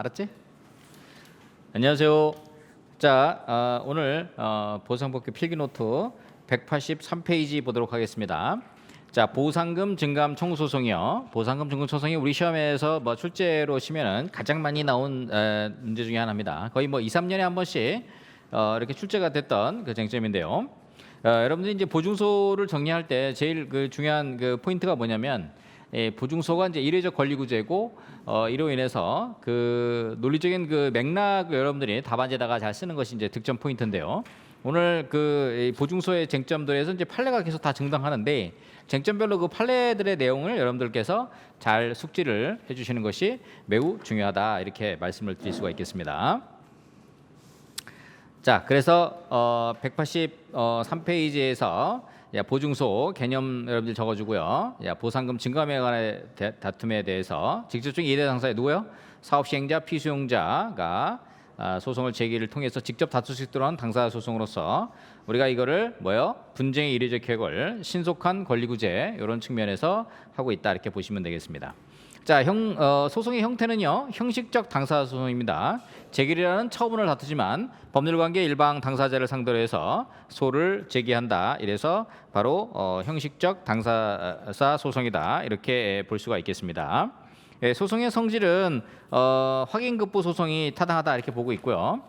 알았지? 안녕하세요. 자, 오늘 보상복귀 필기노트 183페이지 보도록 하겠습니다. 자, 보상금 증감 청구소송이요. 보상금 증감 소송이 우리 시험에서 뭐 출제로 치면은 가장 많이 나온 문제 중에 하나입니다. 거의 뭐 2, 3년에 한 번씩 이렇게 출제가 됐던 그 쟁점인데요. 여러분들이 이제 보증소를 정리할 때 제일 그 중요한 그 포인트가 뭐냐면 보증소가 이제 일회적 권리구제고 이로 인해서 그 논리적인 그 맥락을 여러분들이 답안지에다가 잘 쓰는 것이 이제 득점 포인트인데요. 오늘 그 보증소의 쟁점들에서 이제 판례가 계속 다 등장하는데 쟁점별로 그 판례들의 내용을 여러분들께서 잘 숙지를 해주시는 것이 매우 중요하다 이렇게 말씀을 드릴 수가 있겠습니다. 자, 그래서 183페이지에서 보증소 개념 여러분들 적어주고요. 보상금 증감에 관한 다툼에 대해서 직접적인 이해 당사자 누구요? 사업 시행자, 피수용자가 소송을 제기를 통해서 직접 다툴 수 있도록 한 당사자 소송으로서 우리가 이거를 뭐요? 분쟁의 이례적 해결, 신속한 권리구제 이런 측면에서 하고 있다 이렇게 보시면 되겠습니다. 자, 소송의 형태는요, 형식적 당사자 소송입니다. 제기라는 처분을 다투지만 법률관계 일방 당사자를 상대로 해서 소를 제기한다. 이래서 바로 형식적 당사자 소송이다. 이렇게 볼 수가 있겠습니다. 소송의 성질은 확인급부 소송이 타당하다 이렇게 보고 있고요.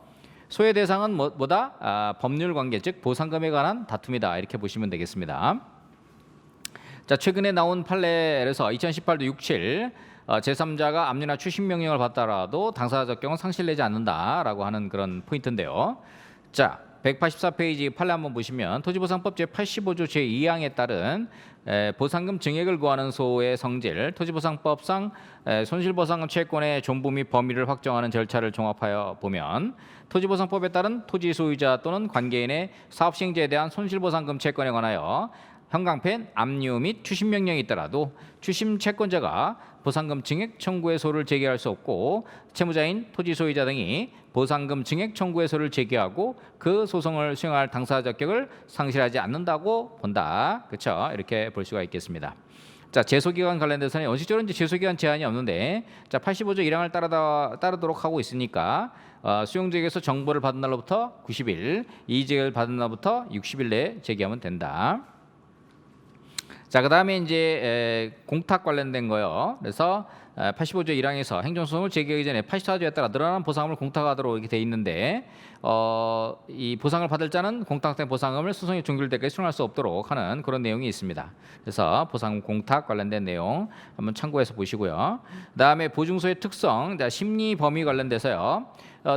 소의 대상은 뭐다? 법률관계 즉 보상금에 관한 다툼이다 이렇게 보시면 되겠습니다. 자, 최근에 나온 판례에서 2018도 67 제3자가 압류나 추심 명령을 받더라도 당사자 적격은 상실되지 않는다라고 하는 그런 포인트인데요. 자, 184페이지 판례 한번 보시면 토지보상법 제85조 제2항에 따른 보상금 증액을 구하는 소의 성질, 토지보상법상 손실보상금 채권의 존부 및 범위를 확정하는 절차를 종합하여 보면 토지보상법에 따른 토지 소유자 또는 관계인의 사업시행자에 대한 손실보상금 채권에 관하여 형광펜, 압류 및 추심 명령이 있더라도 추심 채권자가 보상금 증액 청구의 소를 제기할 수 없고 채무자인 토지 소유자 등이 보상금 증액 청구의 소를 제기하고 그 소송을 수행할 당사자 적격을 상실하지 않는다고 본다. 그렇죠? 이렇게 볼 수가 있겠습니다. 자, 제소기간 관련돼서는 원칙적으로 이제 제소기간 제한이 없는데 자, 85조 1항을 따르도록 하고 있으니까 수용자에게서 정보를 받은 날로부터 90일, 이의제기를 받은 날부터 60일 내에 제기하면 된다. 자, 그다음에 이제 공탁 관련된 거요. 그래서 85조 1항에서 행정소송을 제기하기 전에 84조에 따라 늘어난 보상금을 공탁하도록 이렇게 돼 있는데 이 보상을 받을 자는 공탁된 보상금을 소송이 종결될 때까지 수령할 수 없도록 하는 그런 내용이 있습니다. 그래서 보상금 공탁 관련된 내용 한번 참고해서 보시고요. 그다음에 보증소의 특성, 심리 범위 관련돼서요.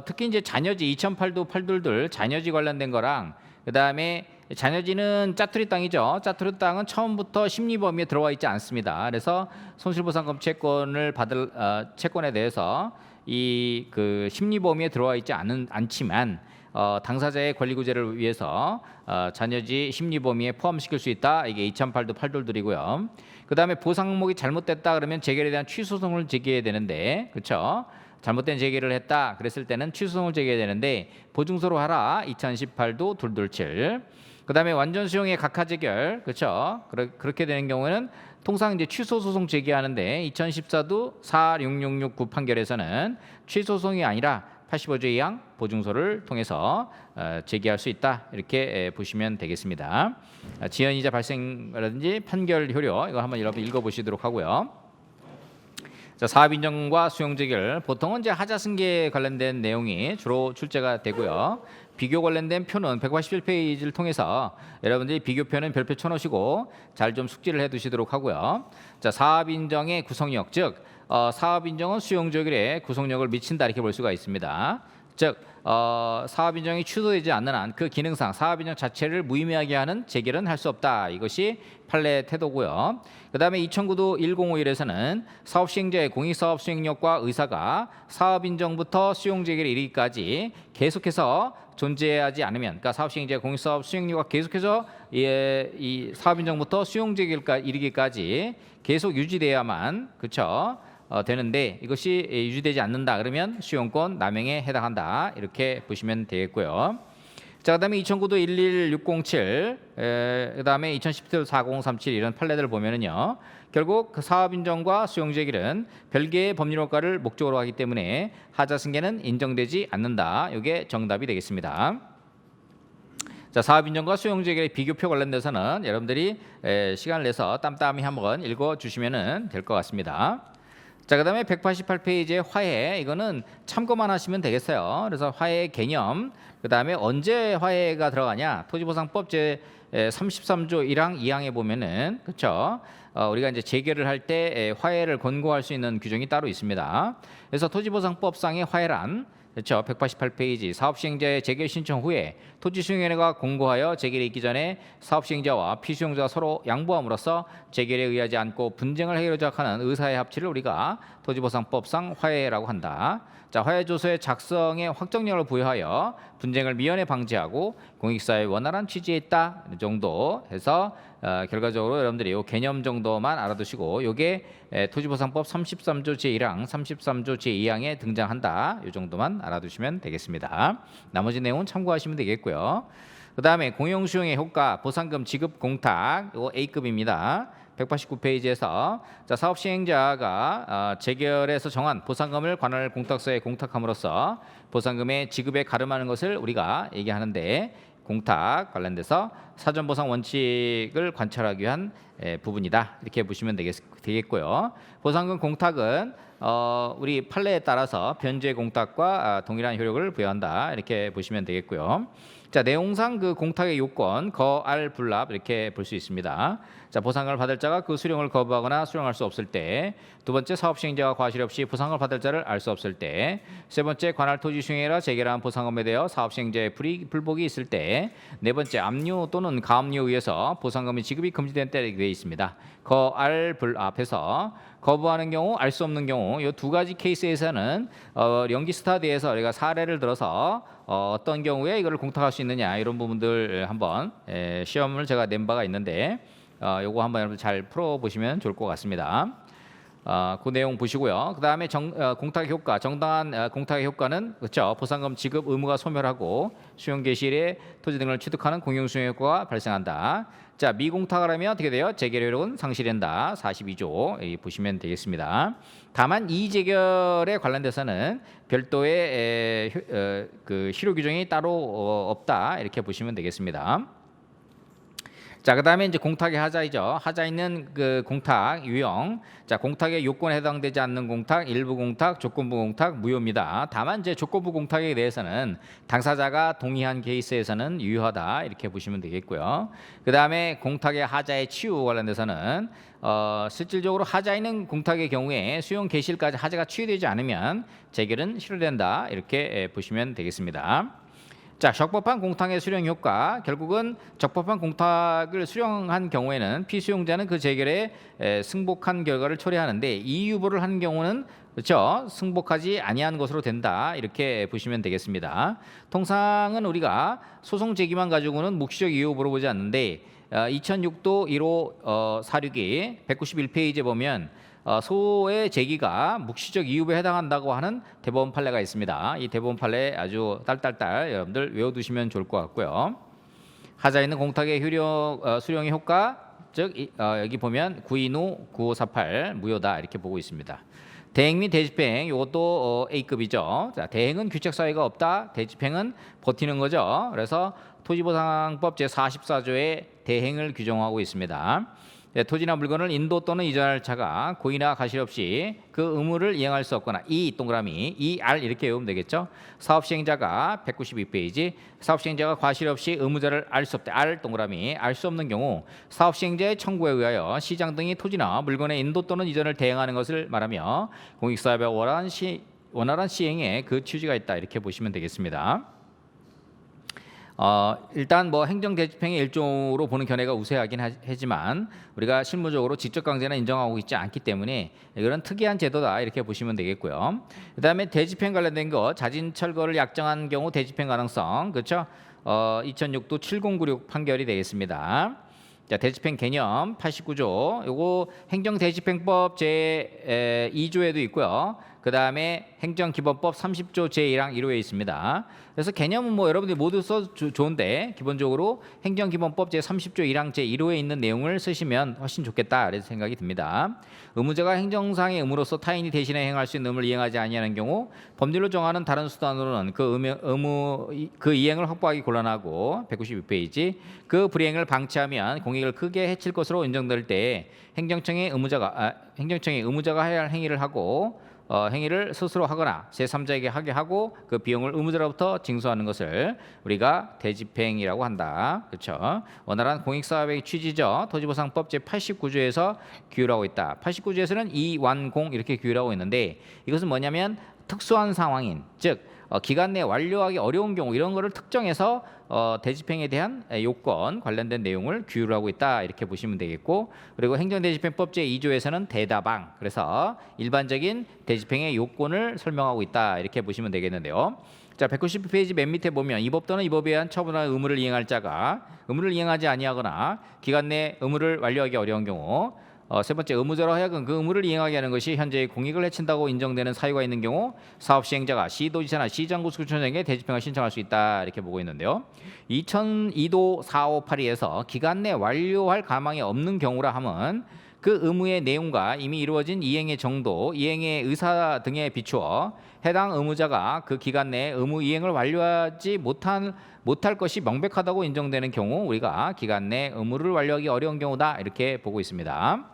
특히 이제 자녀지 2008도 8둘 자녀지 관련된 거랑 그다음에 자녀지는 짜투리 땅이죠. 짜투리 땅은 처음부터 심리 범위에 들어와 있지 않습니다. 그래서 손실보상금 채권을 받을 채권에 대해서 이 그 심리 범위에 들어와 있지 않지만 당사자의 권리구제를 위해서 자녀지 심리 범위에 포함시킬 수 있다. 이게 2008도 8둘들이고요. 그다음에 보상 항목이 잘못됐다 그러면 재결에 대한 취소송을 제기해야 되는데, 그렇죠? 잘못된 제기를 했다 그랬을 때는 취소송을 제기해야 되는데 보증소로 하라. 2018도 227. 그다음에 완전 수용의 각하 재결, 그렇죠? 그렇게 되는 경우에는 통상 이제 취소 소송 제기하는데 2014도 46669 판결에서는 취소 소송이 아니라 85조 2항 보증소를 통해서 제기할 수 있다 이렇게 보시면 되겠습니다. 지연이자 발생이라든지 판결 효력 이거 한번 여러분 읽어보시도록 하고요. 자, 사업 인정과 수용 재결 보통은 이제 하자 승계 관련된 내용이 주로 출제가 되고요. 비교 관련된 표는 187페이지를 통해서 여러분들이 비교표는 별표 쳐놓으시고 잘 좀 숙지를 해두시도록 하고요. 자, 사업 인정의 구성력 즉 사업 인정은 수용 재결에 구성력을 미친다 이렇게 볼 수가 있습니다. 즉 사업 인정이 취소되지 않는 한 그 기능상 사업 인정 자체를 무의미하게 하는 재결은 할 수 없다. 이것이 판례 태도고요. 그다음에 2009도 1051에서는 사업 시행자의 공익사업 수행력과 의사가 사업 인정부터 수용 재결에 이르기까지 계속해서 존재하지 않으면, 그러니까 사업 시행자의 공익사업 수행력과 계속해서 이 사업 인정부터 수용 재결에 이르기까지 계속 유지돼야만, 그렇죠? 되는데 이것이 유지되지 않는다 그러면 수용권 남용에 해당한다 이렇게 보시면 되겠고요. 자, 그다음에 2009도 11607 그다음에 2017도 4037 이런 판례들을 보면은요. 결국 그 사업 인정과 수용 제기는 별개의 법률 효과를 목적으로 하기 때문에 하자 승계는 인정되지 않는다. 이게 정답이 되겠습니다. 자, 사업 인정과 수용 제기의 비교표 관련돼서는 여러분들이 시간을 내서 땀땀이 한번 읽어 주시면 될 것 같습니다. 자, 그다음에 188페이지의 화해, 이거는 참고만 하시면 되겠어요. 그래서 화해 개념, 그다음에 언제 화해가 들어가냐, 토지보상법 제 33조 1항 2항에 보면은, 그렇죠? 우리가 이제 재개를 할 때 화해를 권고할 수 있는 규정이 따로 있습니다. 그래서 토지보상법상의 화해란, 그렇죠? 188페이지 사업시행자의 재개 신청 후에 토지수용위원회가 공고하여 재개를 있기 전에 사업시행자와 피수용자가 서로 양보함으로써 재개에 의하지 않고 분쟁을 해결하자고 하는 의사의 합치를 우리가 토지보상법상 화해라고 한다. 자, 화해조서의 작성에 확정력을 부여하여 분쟁을 미연에 방지하고 공익사회의 원활한 취지에 있다. 이 정도 해서 결과적으로 여러분들이 이 개념 정도만 알아두시고, 이게 토지보상법 33조 제1항, 33조 제2항에 등장한다. 이 정도만 알아두시면 되겠습니다. 나머지 내용은 참고하시면 되겠고요. 그 다음에 공용수용의 효과, 보상금 지급 공탁, 이거 A급입니다. 189페이지에서 자, 사업 시행자가 재결에서 정한 보상금을 관할 공탁서에 공탁함으로써 보상금의 지급에 가름하는 것을 우리가 얘기하는데, 공탁 관련돼서 사전 보상 원칙을 관철하기 위한 부분이다. 이렇게 보시면 되겠고요. 보상금 공탁은 우리 판례에 따라서 변제 공탁과 동일한 효력을 부여한다. 이렇게 보시면 되겠고요. 자, 내용상 그 공탁의 요건 거알 불납 이렇게 볼 수 있습니다. 자, 보상을 받을 자가 그 수령을 거부하거나 수령할 수 없을 때, 두 번째 사업 시행자가 과실 없이 보상을 받을 자를 알 수 없을 때, 세 번째 관할 토지 수용이라 재결한 보상금에 대하여 사업 시행자의 불복이 있을 때, 네 번째 압류 또는 가압류에 의해서 보상금의 지급이 금지된 때에 되어 있습니다. 거알 불합에서 거부하는 경우, 알 수 없는 경우, 이 두 가지 케이스에서는 연기 스타디에서 우리가 사례를 들어서 어떤 경우에 이거를 공탁할 수 있느냐, 이런 부분들 한번 시험을 제가 낸 바가 있는데, 요거 한번 여러분 잘 풀어보시면 좋을 것 같습니다. 그 내용 보시고요. 그 다음에 공탁의 효과, 정당한 공탁의 효과는, 그렇죠, 보상금 지급 의무가 소멸하고 수용 개시일에 토지 등을 취득하는 공용수용 효과가 발생한다. 자, 미공탁을 하면 어떻게 돼요? 재결효력은 상실된다. 42조 보시면 되겠습니다. 다만 이 재결에 관련돼서는 별도의 그 실효 규정이 따로 없다. 이렇게 보시면 되겠습니다. 자, 그다음에 이제 공탁의 하자이죠. 하자 있는 그 공탁 유형. 자, 공탁의 요건에 해당되지 않는 공탁, 일부 공탁, 조건부 공탁 무효입니다. 다만 이제 조건부 공탁에 대해서는 당사자가 동의한 케이스에서는 유효하다. 이렇게 보시면 되겠고요. 그다음에 공탁의 하자의 치유 관련돼서는 실질적으로 하자 있는 공탁의 경우에 수용 개시일까지 하자가 치유되지 않으면 재결은 실효된다. 이렇게 보시면 되겠습니다. 자, 적법한 공탁의 수령 효과, 결국은 적법한 공탁을 수령한 경우에는 피수용자는 그 재결에 승복한 결과를 초래하는데, 이유보를 한 경우는, 그렇죠, 승복하지 아니한 것으로 된다. 이렇게 보시면 되겠습니다. 통상은 우리가 소송 제기만 가지고는 묵시적 이유보로 보지 않는데, 2006도 1호 사륙이 191페이지에 보면 소의 제기가 묵시적 이유에 해당한다고 하는 대법원 판례가 있습니다. 이 대법원 판례 아주 딸딸딸 여러분들 외워두시면 좋을 것 같고요. 하자 있는 공탁의 수령의 효과, 즉 여기 보면 925, 9548 무효다. 이렇게 보고 있습니다. 대행 및 대집행, 이것도 A급이죠. 자, 대행은 규책 사유가 없다. 대집행은 버티는 거죠. 그래서 토지보상법 제44조에 대행을 규정하고 있습니다. 토지나 물건을 인도 또는 이전할 자가 고의나 가실 없이 그 의무를 이행할 수 없거나, 이 동그라미 ER 이렇게 외우면 되겠죠. 사업시행자가 192페이지 사업시행자가 과실 없이 의무자를 알 수 없다. R 동그라미 알 수 없는 경우 사업시행자의 청구에 의하여 시장 등이 토지나 물건의 인도 또는 이전을 대행하는 것을 말하며 공익사업의 원활한 시행에 그 취지가 있다. 이렇게 보시면 되겠습니다. 일단 뭐 행정대집행의 일종으로 보는 견해가 우세하긴 하지만 우리가 실무적으로 직접 강제는 인정하고 있지 않기 때문에 이런 특이한 제도다. 이렇게 보시면 되겠고요. 그다음에 대집행 관련된 거, 자진 철거를 약정한 경우 대집행 가능성, 그렇죠? 2006도 7096 판결이 되겠습니다. 자, 대집행 개념 89조, 요거 행정대집행법 제 2조에도 있고요. 그 다음에 행정기본법 30조 제1항 1호에 있습니다. 그래서 개념은 뭐 여러분들이 모두 써 좋은데 기본적으로 행정기본법 제30조 1항 제1호에 있는 내용을 쓰시면 훨씬 좋겠다 이런 생각이 듭니다. 의무자가 행정상의 의무로서 타인이 대신에 행할 수 있는 의무를 이행하지 아니하는 경우 법률로 정하는 다른 수단으로는 그 이행을 확보하기 곤란하고 192페이지 그 불이행을 방치하면 공익을 크게 해칠 것으로 인정될 때 행정청의 의무자가 해야 할 행위를 하고 행위를 스스로 하거나 제3자에게 하게 하고 그 비용을 의무자로부터 징수하는 것을 우리가 대집행이라고 한다. 그렇죠? 원활한 공익사업의 취지죠. 토지보상법 제89조에서 규율하고 있다. 89조에서는 이완공 이렇게 규율하고 있는데 이것은 뭐냐면 특수한 상황인 즉 기간 내에 완료하기 어려운 경우 이런 거를 특정해서 대집행에 대한 요건 관련된 내용을 규율하고 있다 이렇게 보시면 되겠고 그리고 행정대집행법 제2조에서는 대다방 그래서 일반적인 대집행의 요건을 설명하고 있다 이렇게 보시면 되겠는데요. 자 190페이지 맨 밑에 보면 이 법 또는 이 법에 의한 처분할 의무를 이행할 자가 의무를 이행하지 아니하거나 기간 내 의무를 완료하기 어려운 경우 세 번째 의무자로 하여금 그 의무를 이행하게 하는 것이 현재의 공익을 해친다고 인정되는 사유가 있는 경우 사업 시행자가 시도지사나 시장구청장에게 대집행을 신청할 수 있다 이렇게 보고 있는데요. 2002도 4582에서 기간 내 완료할 가망이 없는 경우라 함은 그 의무의 내용과 이미 이루어진 이행의 정도, 이행의 의사 등에 비추어 해당 의무자가 그 기간 내에 의무 이행을 완료하지 못할 것이 명백하다고 인정되는 경우 우리가 기간 내 의무를 완료하기 어려운 경우다 이렇게 보고 있습니다.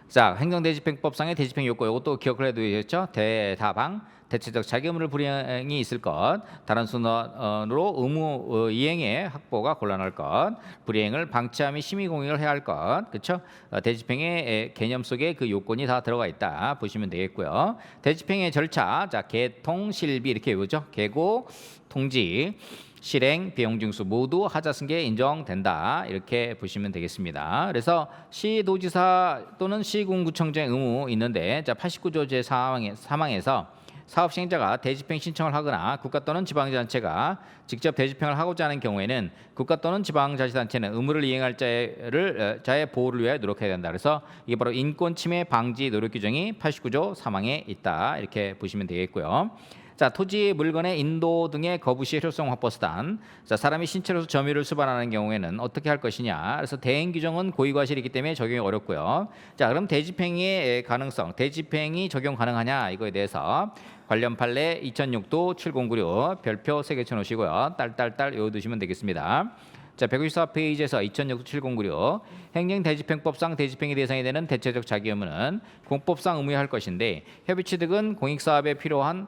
자, 행정대집행법상의 대집행 요건 이것도 기억을 해두셨죠? 대다방, 대체적 자기 의무를 불이행이 있을 것, 다른 순으로 의무 이행의 확보가 곤란할 것, 불이행을 방치함이 심의 공익을 해야 할 것, 그렇죠? 대집행의 개념 속에 그 요건이 다 들어가 있다 보시면 되겠고요. 대집행의 절차, 자 개통, 실비 이렇게 외우죠? 개고, 통지. 실행, 비용징수 모두 하자승계 인정된다 이렇게 보시면 되겠습니다. 그래서 시도지사 또는 시군구청장 의무 있는데 자 89조 제3항에서 사업 시행자가 대집행 신청을 하거나 국가 또는 지방자치단체가 직접 대집행을 하고자 하는 경우에는 국가 또는 지방자치단체는 의무를 이행할 자의 보호를 위해 노력해야 된다. 그래서 이게 바로 인권침해 방지 노력 규정이 89조 3항에 있다 이렇게 보시면 되겠고요. 자, 토지, 물건의 인도 등의 거부 시 효율성 확보 수단. 자, 사람이 신체로서 점유를 수반하는 경우에는 어떻게 할 것이냐. 그래서 대행 규정은 고의과실이기 때문에 적용이 어렵고요. 자, 그럼 대집행의 가능성, 대집행이 적용 가능하냐 이거에 대해서 관련 판례 2006도 7096 별표 3개 쳐놓으시고요. 딸딸딸 외워두시면 되겠습니다. 자, 194페이지에서 2006 7096 행정대집행법상 대집행이 대상이 되는 대체적 자기 의무는 공법상 의무해야 할 것인데 협의 취득은 공익사업에 필요한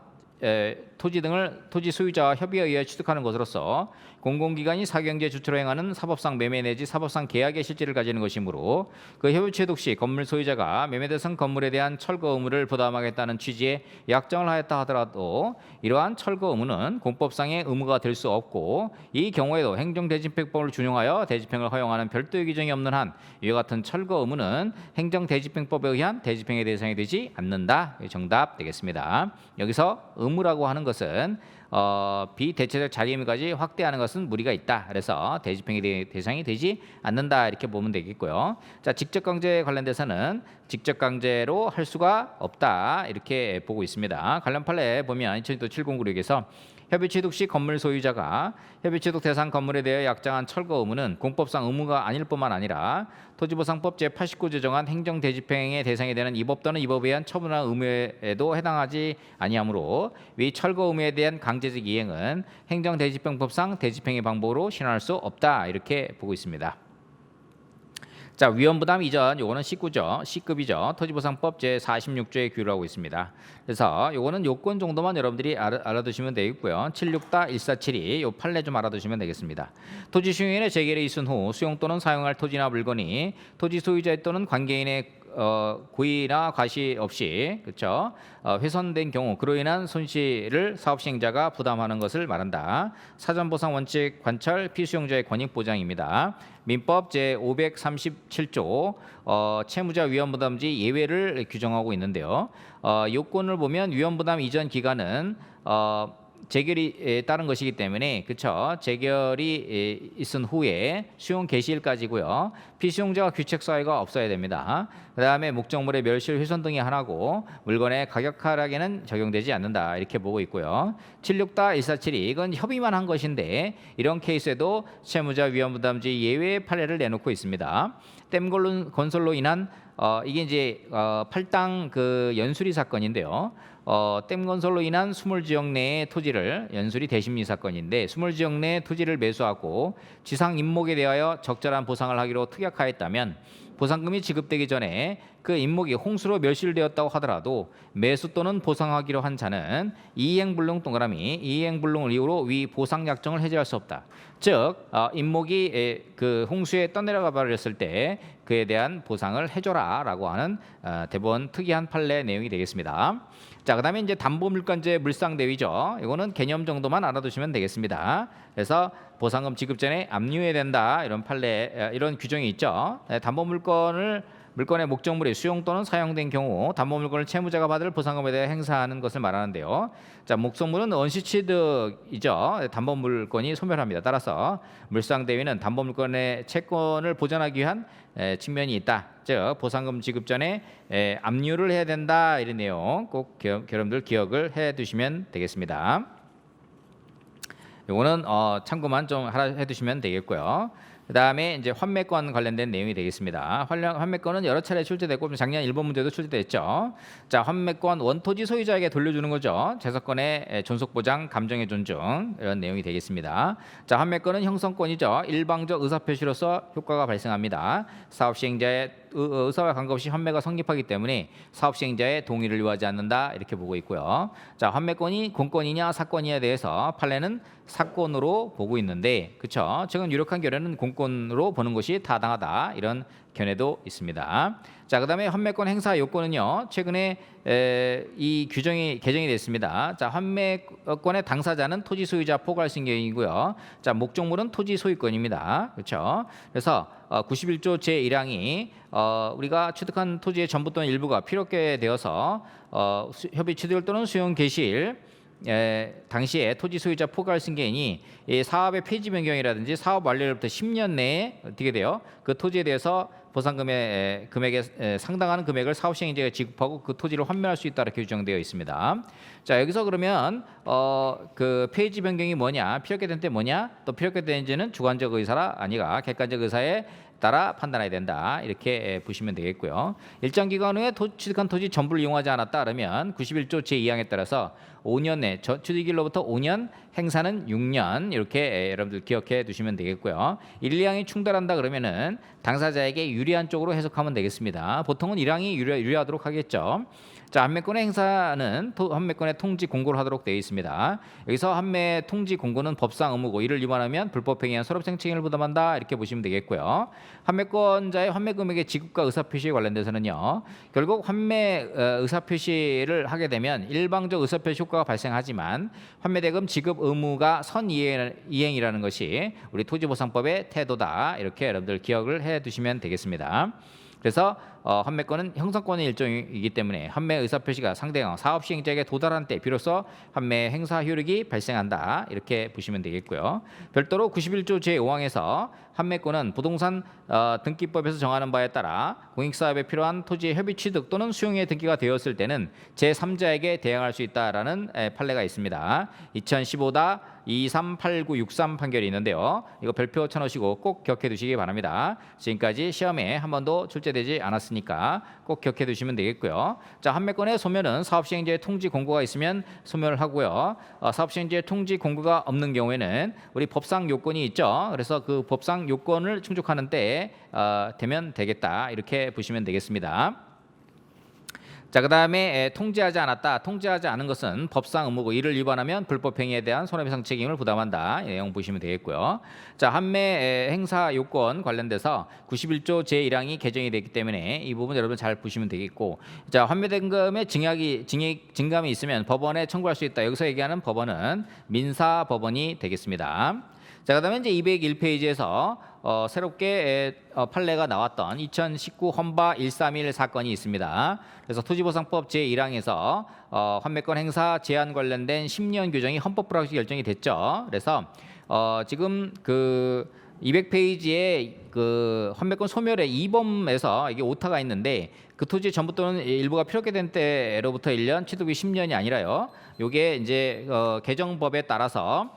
토지 소유자와 협의에 의해 취득하는 것으로서 공공기관이 사경제 주체로 행하는 사법상 매매 내지 사법상 계약의 실질을 가지는 것이므로 그 협의 취득 시 건물 소유자가 매매 대상 건물에 대한 철거 의무를 부담하겠다는 취지의 약정을 하였다 하더라도 이러한 철거 의무는 공법상의 의무가 될 수 없고 이 경우에도 행정대집행법을 준용하여 대집행을 허용하는 별도의 규정이 없는 한 이와 같은 철거 의무는 행정대집행법에 의한 대집행의 대상이 되지 않는다. 정답 되겠습니다. 여기서 의무라고 하는 것은 비대체적 자기 의무까지 확대하는 것은 무리가 있다. 그래서 대집행의 대상이 되지 않는다 이렇게 보면 되겠고요. 자, 직접 강제에 관련돼서는 직접 강제로 할 수가 없다 이렇게 보고 있습니다. 관련 판례 보면 2002도 7096에서 협의 취득 시 건물 소유자가 협의 취득 대상 건물에 대해 약정한 철거 의무는 공법상 의무가 아닐 뿐만 아니라 토지보상법 제89조 정한 행정대집행의 대상이 되는 이 법 또는 이 법에 의한 처분한 의무에도 해당하지 아니하므로 위 철거 의무에 대한 강제적 이행은 행정대집행법상 대집행의 방법으로 신원할 수 없다 이렇게 보고 있습니다. 자, 위헌부담 이전 요거는 C급이죠. 토지보상법 제46조에 규율하고 있습니다. 그래서 요거는 요건 정도만 여러분들이 알아두시면 되겠고요. 76-1472 요 판례 좀 알아두시면 되겠습니다. 토지 수용인의 재개를 있은 후 수용 또는 사용할 토지나 물건이 토지 소유자 또는 관계인의 고의나 과시 없이 그렇죠 훼손된 경우 그로 인한 손실을 사업 시행자가 부담하는 것을 말한다. 사전 보상 원칙 관철 피수용자의 권익 보장입니다. 민법 제 537조 채무자 위헌부담지 예외를 규정하고 있는데요. 요건을 보면 위헌부담 이전 기간은 재결이 따른 것이기 때문에 그렇죠. 재결이 있은 후에 수용 개시일까지고요. 피수용자와 귀책 사유가 없어야 됩니다. 그다음에 목적물의 멸실, 훼손 등이 하나고 물건의 가격 하락에는 적용되지 않는다 이렇게 보고 있고요. 76-147이 이건 협의만 한 것인데 이런 케이스에도 채무자 위험부담주의 예외의 판례를 내놓고 있습니다. 댐 건설로 인한 이게 이제 8당 그 연수리 사건인데요. 댐 건설로 인한 수몰지역 내의 토지를 연수리 대심리 사건인데 수몰지역 내 토지를 매수하고 지상 임목에 대하여 적절한 보상을 하기로 특약하였다면 보상금이 지급되기 전에 그 임목이 홍수로 멸실되었다고 하더라도 매수 또는 보상하기로 한 자는 이행불능 동그라미 이행불능을 이유로 위 보상 약정을 해제할 수 없다. 즉 임목이 그 홍수에 떠내려가 버렸을 때 그에 대한 보상을 해줘라라고 하는 대법원 특이한 판례 내용이 되겠습니다. 자, 그다음에 이제 담보물권제 물상대위죠. 이거는 개념 정도만 알아두시면 되겠습니다. 그래서 보상금 지급 전에 압류해야 된다 이런 판례 이런 규정이 있죠. 물건의 목적물이 수용 또는 사용된 경우 담보물건을 채무자가 받을 보상금에 대해 행사하는 것을 말하는데요. 자, 목적물은 원시취득이죠. 담보물건이 소멸합니다. 따라서 물상대위는 담보물건의 채권을 보전하기 위한 측면이 있다. 즉 보상금 지급 전에 압류를 해야 된다 이런 내용 꼭 여러분들 기억을 해두시면 되겠습니다. 요거는 참고만 좀 해두시면 되겠고요. 그다음에 이제 환매권 관련된 내용이 되겠습니다. 환매권은 여러 차례 출제됐고 작년 1번 문제도 출제됐죠. 자, 환매권 원토지 소유자에게 돌려주는 거죠. 재산권의 존속 보장, 감정의 존중 이런 내용이 되겠습니다. 자, 환매권은 형성권이죠. 일방적 의사 표시로서 효과가 발생합니다. 사업 시행자의 의사와 관계없이 환매가 성립하기 때문에 사업 시행자의 동의를 요하지 않는다 이렇게 보고 있고요. 자, 환매권이 공권이냐 사건이냐에 대해서 판례는 사건으로 보고 있는데, 그렇죠? 최근 유력한 결론은 공권으로 보는 것이 타당하다 이런 견해도 있습니다. 자, 그다음에 환매권 행사 요건은요. 최근에 이 규정이 개정이 됐습니다. 자, 환매권의 당사자는 토지 소유자 포괄신경이고요. 자, 목적물은 토지 소유권입니다. 그렇죠? 그래서 91조 제1항이 우리가 취득한 토지의 전부 또는 일부가 필요하게 되어서 협의 취득 또는 수용 개시일 당시에 토지 소유자 포괄 승계인이 이 사업의 폐지 변경이라든지 사업 완료로부터 10년 내에 어떻게 돼요? 그 토지에 대해서 보상금의 금액에 상당한 금액을 사업 시행자가 지급하고 그 토지를 환매할 수 있다 이렇게 규정되어 있습니다. 자, 여기서 그러면 그 폐지 변경이 뭐냐, 필요하게 된 때 뭐냐, 또 필요하게 된지는 주관적 의사라 아니가 객관적 의사에 따라 판단해야 된다 이렇게 보시면 되겠고요. 일정 기간 후에 취득한 토지 전부를 이용하지 않았다 그러면 91조 제2항에 따라서 5년 내 취득일로부터 5년, 행사는 6년 이렇게 여러분들 기억해 두시면 되겠고요. 1, 2항이 충돌한다 그러면은 당사자에게 유리한 쪽으로 해석하면 되겠습니다. 보통은 1항이 유리하도록 하겠죠. 자, 환매권의 행사는 환매권의 통지 공고를 하도록 되어 있습니다. 여기서 환매 통지 공고는 법상 의무고 이를 위반하면 불법행위한 소롭생 책임을 부담한다 이렇게 보시면 되겠고요. 환매권자의 환매 금액의 지급과 의사표시에 관련돼서는요. 결국 환매 의사표시를 하게 되면 일방적 의사표시 효과가 발생하지만 환매대금 지급 의무가 선이행이라는 것이 우리 토지보상법의 태도다 이렇게 여러분들 기억을 해두시면 되겠습니다. 그래서 환매권은 형성권의 일종이기 때문에 환매 의사표시가 상대방 사업 시행자에게 도달한 때 비로소 환매 행사 효력이 발생한다 이렇게 보시면 되겠고요. 별도로 91조 제5항에서 환매권은 부동산 등기법에서 정하는 바에 따라 공익사업에 필요한 토지의 협의 취득 또는 수용에 등기가 되었을 때는 제3자에게 대항할 수 있다라는 판례가 있습니다. 2015-238963 판결이 있는데요. 이거 별표 쳐놓으시고 꼭 기억해 두시기 바랍니다. 지금까지 시험에 한 번도 출제되지 않았으니까 꼭 기억해 두시면 되겠고요. 자, 환매권의 소멸은 사업시행자의 통지 공고가 있으면 소멸을 하고요. 사업시행자의 통지 공고가 없는 경우에는 우리 법상 요건이 있죠. 그래서 그 법상 요건을 충족하는 때 되면 되겠다 이렇게 보시면 되겠습니다. 자, 그다음에 통지하지 않았다. 통지하지 않은 것은 법상 의무고 이를 위반하면 불법행위에 대한 손해배상 책임을 부담한다. 이 내용 보시면 되겠고요. 자, 환매 행사 요건 관련돼서 91조 제1항이 개정이 됐기 때문에 이 부분 여러분 잘 보시면 되겠고, 자, 환매대금의 증감이 있으면 법원에 청구할 수 있다. 여기서 얘기하는 법원은 민사법원이 되겠습니다. 자, 그다음에 이제 201페이지에서 새롭게 판례가 나왔던 2019 헌바 131 사건이 있습니다. 그래서 토지보상법 제1항에서 환매권 행사 제한 관련된 10년 규정이 헌법 불합치 결정이 됐죠. 그래서 지금 그 200페이지에 그 환매권 소멸의 2범에서 이게 오타가 있는데 그 토지 전부 또는 일부가 필요하게 된 때로부터 1년, 취득이 10년이 아니라요. 요게 이제 개정법에 따라서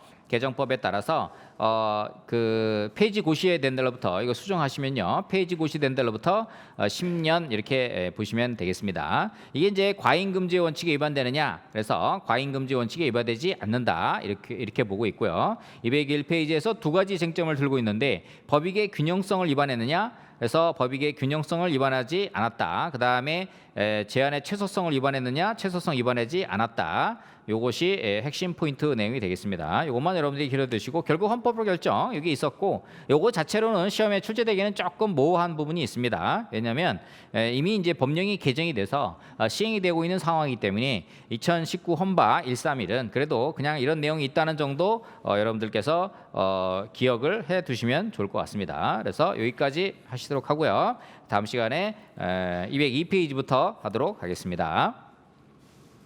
그 폐지 고시된 날로부터 이거 수정하시면요. 폐지 고시된 날로부터 10년 이렇게 보시면 되겠습니다. 이게 이제 과잉 금지 원칙에 위반되느냐? 그래서 과잉 금지 원칙에 위반되지 않는다. 이렇게 보고 있고요. 201페이지에서 두 가지 쟁점을 들고 있는데 법익의 균형성을 위반했느냐? 그래서 법익의 균형성을 위반하지 않았다. 그다음에 제한의 최소성을 위반했느냐? 최소성 위반하지 않았다. 요것이 핵심 포인트 내용이 되겠습니다. 요것만 여러분들이 기록드시고 결국 헌법으로 결정 여기 있었고 요거 자체로는 시험에 출제되기는 조금 모호한 부분이 있습니다. 왜냐하면 이미 이제 법령이 개정이 돼서 시행이 되고 있는 상황이기 때문에 2019 헌바 131은 그래도 그냥 이런 내용이 있다는 정도 여러분들께서 기억을 해 두시면 좋을 것 같습니다. 그래서 여기까지 하시도록 하고요. 다음 시간에 202페이지부터 하도록 하겠습니다.